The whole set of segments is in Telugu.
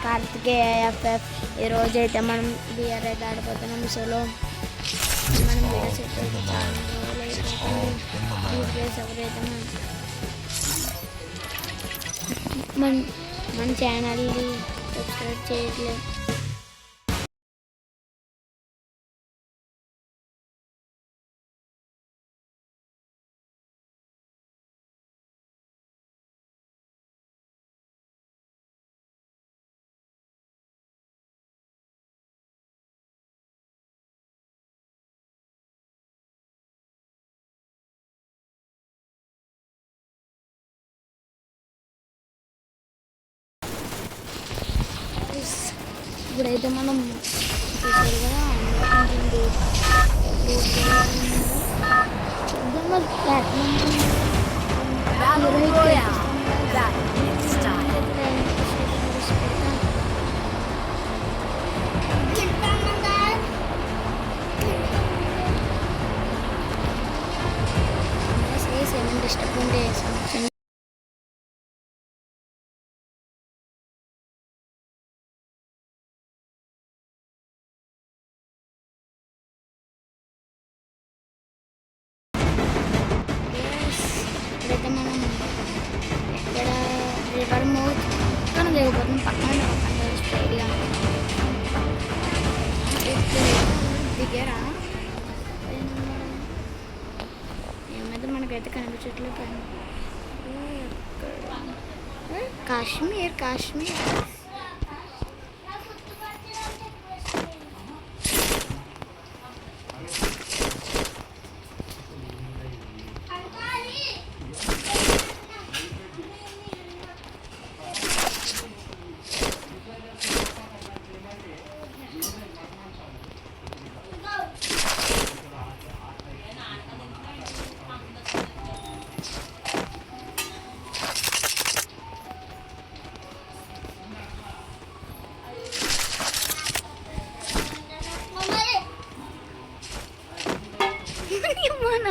కార్తికేయ ఎఫ్ఎఫ్. ఈరోజు అయితే మనం బిఆర్ అయితే ఆడిపోతున్నాం. సోలో మనం వీడియోస్ అయితే చాలా రోజులు అయిపోతుంది. ఎవరైతే మన ఛానల్ని సబ్స్క్రైబ్ చేయట్లేదు. ఇప్పుడైతే మనం డిస్టర్బ్ ఉండే మనం ఇక్కడ రివర్ మౌత్ పక్కన దిగిపోతుంది. పక్కన స్ట్రైట్గా దిగారా ఏమైతే మనకైతే కనిపించట్లేదు. కాశ్మీర్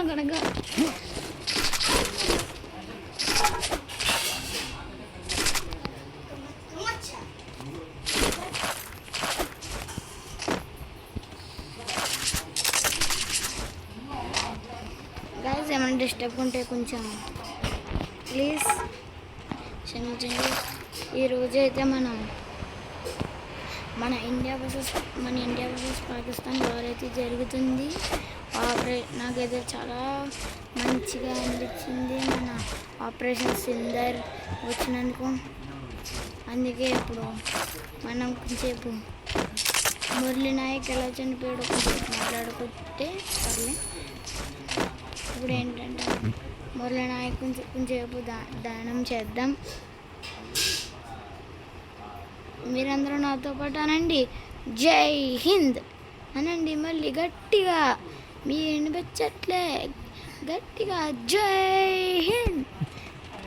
కనుక గైస్ ఏమైనా డిస్టర్బ్ ఉంటే కొంచెం ప్లీజ్ క్షమించండి. ఈరోజు అయితే మన ఇండియా వర్సెస్ పాకిస్తాన్ వార్ అయితే జరుగుతుంది. నాకైతే చాలా మంచిగా అనిపించింది మన ఆపరేషన్ సింధూర్ వచ్చినందుకు. అందుకే ఇప్పుడు మనం కొంచెంసేపు మురళీ నాయక్ ఎలా చనిపోయాడు కొంచెం మాట్లాడుకుంటే సర్లే. ఇప్పుడు ఏంటంటే మురళీ నాయక్ కొంచెంసేపు దానం చేద్దాం. మీరందరూ నాతో పాటు అనండి, జై హింద్ అనండి. మళ్ళీ గట్టిగా మీ వినిపించట్లే, గట్టిగా జై హింద్.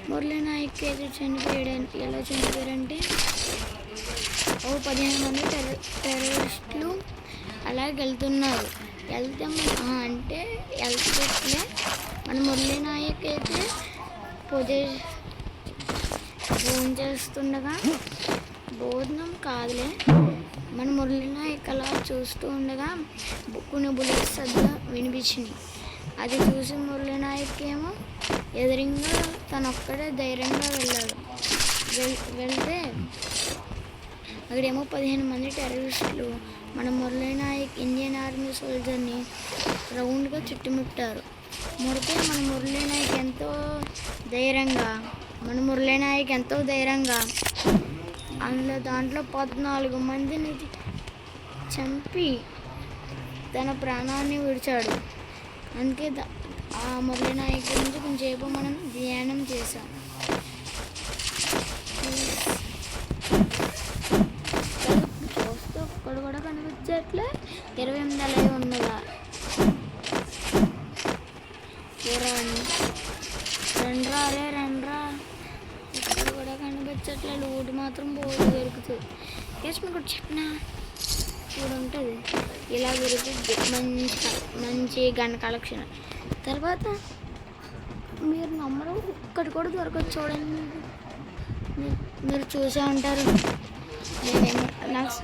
మురళీ నాయక్ అయితే ఎలా చనిపోయారంటే 15 మంది టెర్రరిస్టులు అలాగే వెళ్తున్నారు. వెళ్తే మన మురళీ నాయక్ అయితే ఫోన్ చేస్తుండగా భోజనం కాదులే మన మురళీ నాయక్ అలా చూస్తూ ఉండగా కొన్ని బుల్లెట్స్ వినిపించినాయి. అది చూసి మురళీ నాయక్ ఏమో ఎదురుగా తనొక్కడే ధైర్యంగా వెళ్ళాడు. వెళ్తే అక్కడేమో 15 మంది టెర్రరిస్టులు మన మురళీ నాయక్ ఇండియన్ ఆర్మీ సోల్జర్ని రౌండ్గా చుట్టుముట్టారు. ముడితే మన మురళీ నాయక్ ఎంతో ధైర్యంగా దాంట్లో 14 మందిని చంపి తన ప్రాణాన్ని విడిచాడు. అందుకే ఆ మురళీ నాయక్ గురించి కొంచెంసేపు మనం ధ్యానం చేసాం. చూస్తే ఒక్కడు కూడా కనిపించట్లే. 28 అలా ఉన్నదా రండ్రా ఇక్కడ కూడా కనిపించట్లే. లూటు మాత్రం బోర్డు దొరుకుతుంది. మీకు చెప్పిన కూడా ఉంటుంది ఇలా దొరుకుతుంది. మంచి గన్ కలెక్షన్. తర్వాత మీరు నమ్మరు ఒక్కటి కూడా దొరకదు. చూడండి మీరు చూసే ఉంటారు. నేనేమో నాకు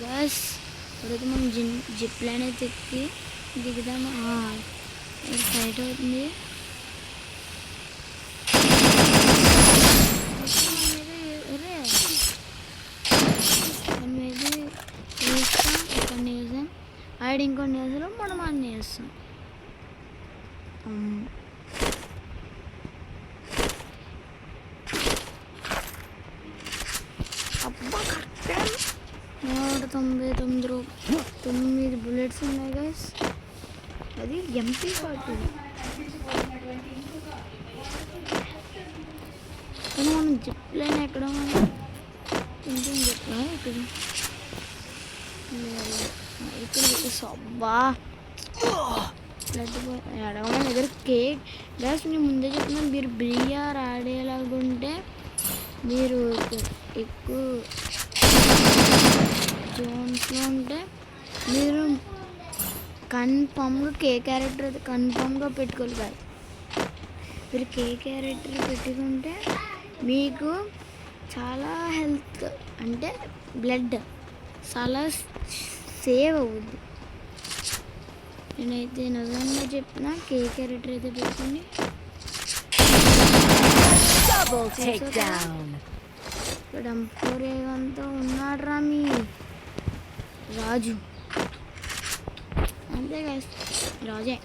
గైస్ ఇప్పుడైతే మనం జిప్ లైన్ అయితే ఎక్కి దిగుదాము. ఫైట్ అవుతుంది. కొన్ని వేసాం ఆడ ఇంకొన్ని వేసారు, మనం అన్నీ వేస్తాం. అబ్బా కరెక్ట్గా 199 బుల్లెట్స్ ఉన్నాయి గైస్. అది MP40. కానీ మనం జిప్ లైన్ ఎక్కడ కొంచెం చెప్పా ఇక్కడ సబ్బా అడగమని దగ్గర కేక్ గ్యాస్. నేను ముందే చెప్తున్నాను, మీరు బిఆర్ ఆడేలాగుంటే మీరు ఎక్కువ జోన్స్లో ఉంటే మీరు కన్ఫామ్గా కే క్యారెక్టర్ అయితే కన్ఫామ్గా పెట్టుకోగలరు. మీరు కే క్యారెక్టర్ పెట్టుకుంటే మీకు చాలా హెల్త్ అంటే బ్లడ్ చాలా సేవ్ అవుద్ది. నేనైతే నిజంగా చెప్పిన కే క్యారెక్టర్ అయితే పెట్టుకోండి. ఇక్కడ అంతా ఉన్నాడు రా మీ రాజు. అంతే గాయస్, రాజే.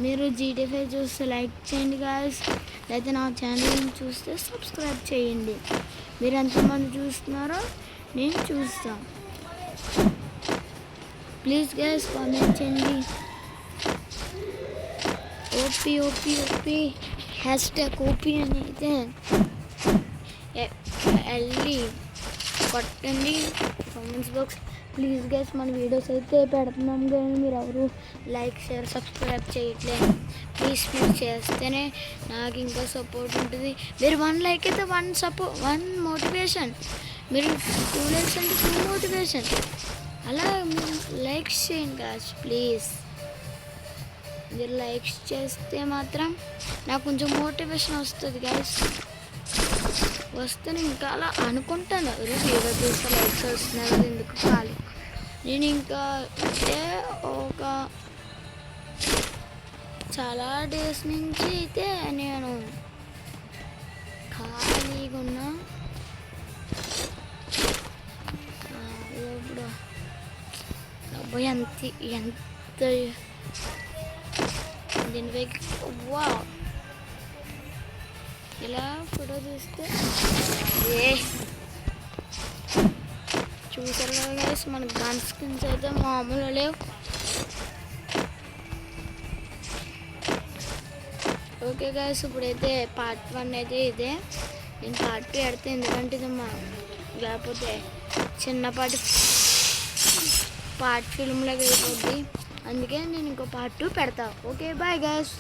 మీరు GTA 5 చూస్తే లైక్ చేయండి గాయస్, అయితే నా ఛానల్ని చూస్తే సబ్స్క్రైబ్ చేయండి. మీరు ఎంతమంది చూస్తున్నారో నేను చూస్తాను. ప్లీజ్ గాయస్ కామెంట్ చేయండి. ఓపీ #OP అని అయితే వెళ్ళి కొట్టండి కామెంట్స్ బాక్స్. ప్లీజ్ గైస్ మన వీడియోస్ అయితే పెడుతున్నాం కానీ మీరు ఎవరు లైక్ షేర్ సబ్స్క్రైబ్ చేయట్లేదు. ప్లీజ్ మీరు చేస్తేనే నాకు ఇంకా సపోర్ట్ ఉంటుంది. మీరు 1 లైక్ అయితే 1 మోటివేషన్, మీరు 2 లైక్స్ అంటే 2 మోటివేషన్. అలా మీరు లైక్స్ చేయండి గాయస్ ప్లీజ్. మీరు లైక్స్ చేస్తే మాత్రం నాకు కొంచెం మోటివేషన్ వస్తుంది గాయస్. వస్తే నేను ఇంకా అలా అనుకుంటాను, వీడియో చూస్తే లైక్స్ వస్తున్నాయి కదా ఎందుకు ఖాళీ. నేను ఇంకా అంటే ఒక చాలా డేస్ నుంచి అయితే నేను ఖాళీగా ఉన్నా. ఇప్పుడు అబ్బాయి ఎంత దీనిపైకి వా ఇలా ఫోటో తీస్తే చూసారు కదా గైస్, మన గన్ స్కిన్స్ అయితే మామూలు లేవు. ఓకే గైస్, ఇప్పుడైతే పార్ట్ 1 అయితే ఇదే. నేను పార్ట్ 2 పెడితే ఎందుకంటే ఇది లేకపోతే చిన్నపాటి పార్ట్ ఫిల్మ్లాగా అయిపోద్ది. అందుకే నేను ఇంకో పార్ట్ 2 పెడతా. Okay bye guys.